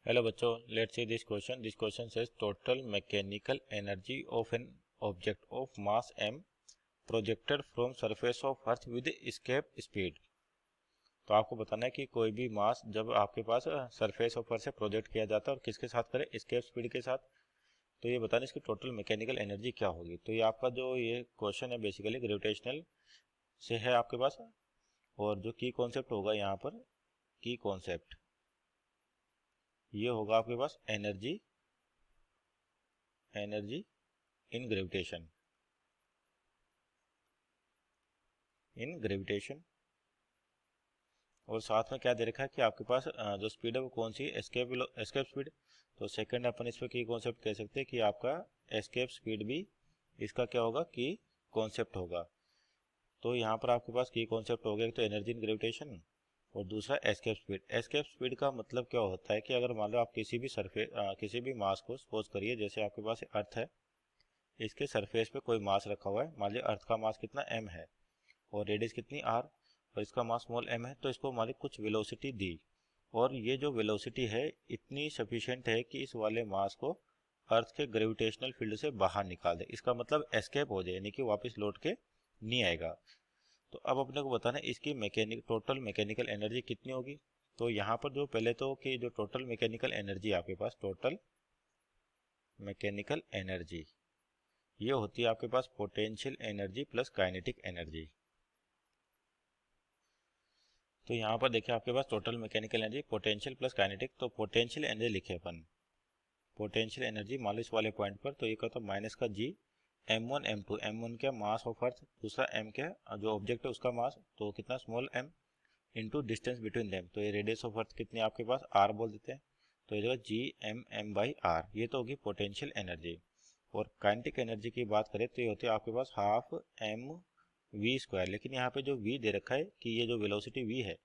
Hello बच्चों, let's see this question. This question says total mechanical energy of an object of mass m projected from surface of earth with escape speed. तो आपको बताना है कि कोई भी मास जब आपके पास सरफेस ऑफ अर्थ से प्रोजेक्ट किया जाता है और किसके साथ करे, एस्केप स्पीड के साथ। तो ये बताना इसकी टोटल मैकेनिकल एनर्जी क्या होगी। तो ये आपका जो ये क्वेश्चन है बेसिकली ग्रेविटेशनल से है आपके पास, और जो की कॉन्सेप्ट होगा यहाँ पर, की कॉन्सेप्ट ये होगा आपके पास एनर्जी इन ग्रेविटेशन। और साथ में क्या दे रखा है कि आपके पास जो स्पीड है वो कौन सी, एस्केप स्पीड। तो सेकंड अपन इस पर की कॉन्सेप्ट कह सकते हैं कि आपका एस्केप स्पीड भी इसका क्या होगा, की कॉन्सेप्ट होगा। तो यहाँ पर आपके पास की कॉन्सेप्ट हो गया, तो एनर्जी इन ग्रेविटेशन और दूसरा एस्केप स्पीड। एस्केप स्पीड का मतलब क्या होता है कि अगर मान लो आप किसी भी मास को सपोज करिए, जैसे आपके पास अर्थ है, इसके सरफेस पे कोई मास रखा हुआ है। मान लीजिए अर्थ का मास कितना m है और रेडियस कितनी r और इसका मास स्मॉल m है। तो इसको मान लीजिए कुछ वेलोसिटी दी, और ये जो वेलोसिटी है इतनी सफिशिएंट है कि इस वाले मास को अर्थ के ग्रेविटेशनल फील्ड से बाहर निकाल दे। इसका मतलब एस्केप हो जाए, यानी कि वापस लौट के नहीं आएगा। तो अब अपने को बताना है इसकी टोटल मैकेनिकल एनर्जी कितनी होगी। तो यहाँ पर जो पहले तो कि जो टोटल मैकेनिकल एनर्जी आपके पास, टोटल मैकेनिकल एनर्जी ये होती है आपके पास potential energy plus kinetic energy. तो यहाँ पर देखिए आपके पास total mechanical energy potential plus kinetic. तो पोटेंशियल एनर्जी लिखे अपन, पोटेंशियल एनर्जी मान लो इस वाले पॉइंट पर, तो ये कहता है माइनस का जी m1 m2। m1 क्या मास ऑफ अर्थ, दूसरा m क्या जो ऑब्जेक्ट है उसका मास, तो कितना small m into distance between them. तो ये रेडियस ऑफ अर्थ कितनी आपके पास r बोल देते हैं, तो ये जगह G M M by R. ये तो होगी पोटेंशियल एनर्जी। और काइनेटिक एनर्जी की बात करें तो ये होती है आपके पास हाफ m v स्क्वायर। लेकिन यहाँ पे जो v दे रखा है कि ये जो वेलोसिटी v है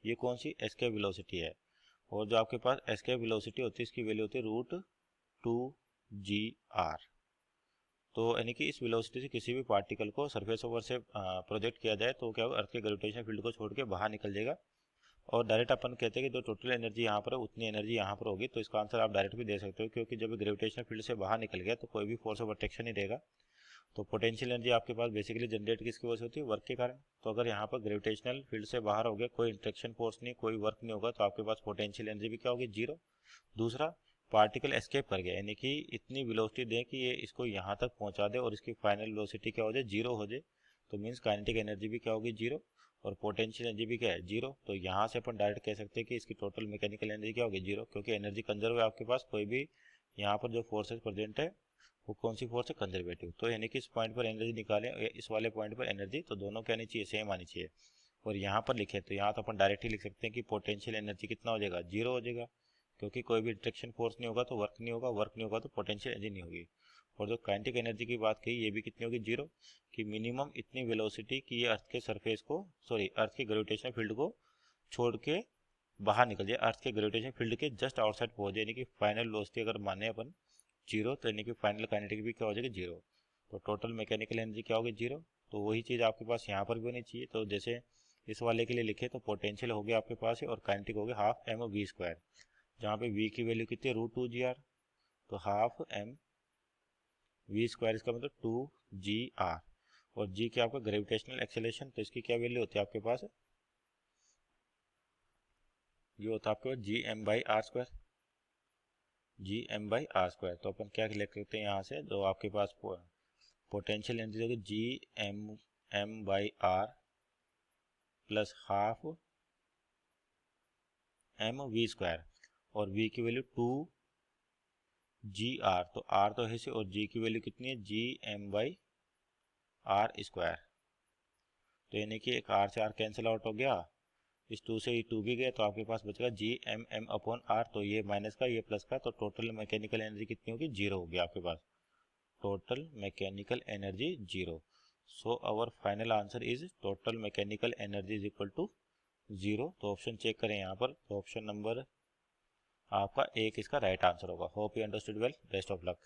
ये कौन सी, एस्केप वेलोसिटी है। और जो आपके पास एस्केप वेलोसिटी होती है इसकी वैल्यू होती है √2gr। तो यानी कि इस वेलोसिटी से किसी भी पार्टिकल को सरफेस ओवर से प्रोजेक्ट किया जाए तो क्या होगा, अर्थ के ग्रेविटेशन फील्ड को छोड़ के बाहर निकल जाएगा। और डायरेक्ट अपन कहते हैं कि जो टोटल एनर्जी यहाँ पर है उतनी एनर्जी यहाँ पर होगी। तो इसका आंसर आप डायरेक्ट भी दे सकते हो, क्योंकि जब ग्रेविटेशन फील्ड से बाहर निकल गया तो कोई भी फोर्स ऑफ अट्रैक्शन नहीं रहेगा। तो पोटेंशियल एनर्जी आपके पास बेसिकली जनरेट किसकी वजह से होती है, वर्क के कारण। तो अगर यहाँ पर ग्रेविटेशनल फील्ड से बाहर हो गया, कोई इंट्रैक्शन फोर्स नहीं, कोई वर्क नहीं होगा, तो आपके पास पोटेंशियल एनर्जी भी क्या होगी, जीरो। दूसरा, पार्टिकल एस्केप कर गया, यानी कि इतनी वेलोसिटी दे कि ये इसको यहाँ तक पहुँचा दे और इसकी फाइनल वेलोसिटी क्या हो जाए, जीरो हो जाए। तो मीन्स काइनेटिक एनर्जी भी क्या होगी, जीरो, और पोटेंशियल एनर्जी भी क्या है, जीरो। तो यहाँ से अपन डायरेक्ट कह सकते हैं कि इसकी टोटल मैकेनिकल एनर्जी क्या होगी, जीरो, क्योंकि एनर्जी कंजर्व है आपके पास। कोई भी यहाँ पर जो फोर्सेस प्रेजेंट है वो कौन सी फोर्स है, कंजर्वेटिव। तो यानी कि इस पॉइंट पर एनर्जी निकालें, इस वाले पॉइंट पर एनर्जी, तो दोनों क्या आनी चाहिए, सेम आनी चाहिए। और यहाँ पर लिखे तो यहाँ तो अपन डायरेक्ट ही लिख सकते हैं कि पोटेंशियल एनर्जी कितना हो जाएगा, जीरो हो जाएगा, क्योंकि कोई भी इंट्रैक्शन फोर्स नहीं होगा तो वर्क नहीं होगा, वर्क नहीं होगा तो पोटेंशियल एनर्जी नहीं होगी। और जो काइनेटिक एनर्जी की बात कही ये भी कितनी होगी, जीरो, कि मिनिमम इतनी वेलोसिटी कि ये अर्थ के सरफेस को, सॉरी अर्थ के ग्रेविटेशन फील्ड को छोड़ के बाहर निकल जाए, अर्थ के ग्रेविटेशन फील्ड के जस्ट आउटसाइड पहुंच जाए, यानी कि फाइनल वेलोसिटी अगर माने अपन जीरो, तो यानी कि फाइनल काइनेटिक भी क्या हो जाएगी, जीरो। तो टोटल मैकेनिकल एनर्जी क्या होगी, जीरो। तो वही चीज़ आपके पास यहाँ पर भी होनी चाहिए। तो जैसे इस वाले के लिए लिखे तो पोटेंशियल हो गया आपके पास है और काइनेटिक हो गया हाफ एम वी स्क्वायर, जहाँ पे v की वैल्यू कितनी है, √2gr। तो हाफ m v स्क्वायर, इसका मतलब 2gr। और g क्या आपका ग्रेविटेशनल एक्सेलरेशन, तो इसकी क्या वैल्यू होती है आपके पास, ये होता है आपके पास g m/r², g m/r²। तो अपन क्या लिख सकते हैं यहाँ से, जो आपके पास पोटेंशियल एनर्जी होगी g m/r plus half m v square, और v की वैल्यू 2gr। तो r तो है से, और g की वैल्यू कितनी है, g m/r²। तो यानी कि एक r से r कैंसिल आउट हो गया, इस 2 से ये 2 भी गया, तो आपके पास बचेगा g m/r। तो ये माइनस का ये प्लस का, तो टोटल मैकेनिकल एनर्जी कितनी होगी, जीरो होगी आपके पास, total mechanical energy zero. So our final answer is total mechanical energy is equal to zero. तो ऑप्शन चेक करें यहाँ पर, तो ऑप्शन नंबर आपका एक इसका राइट आंसर होगा। Hope you understood well, best of luck.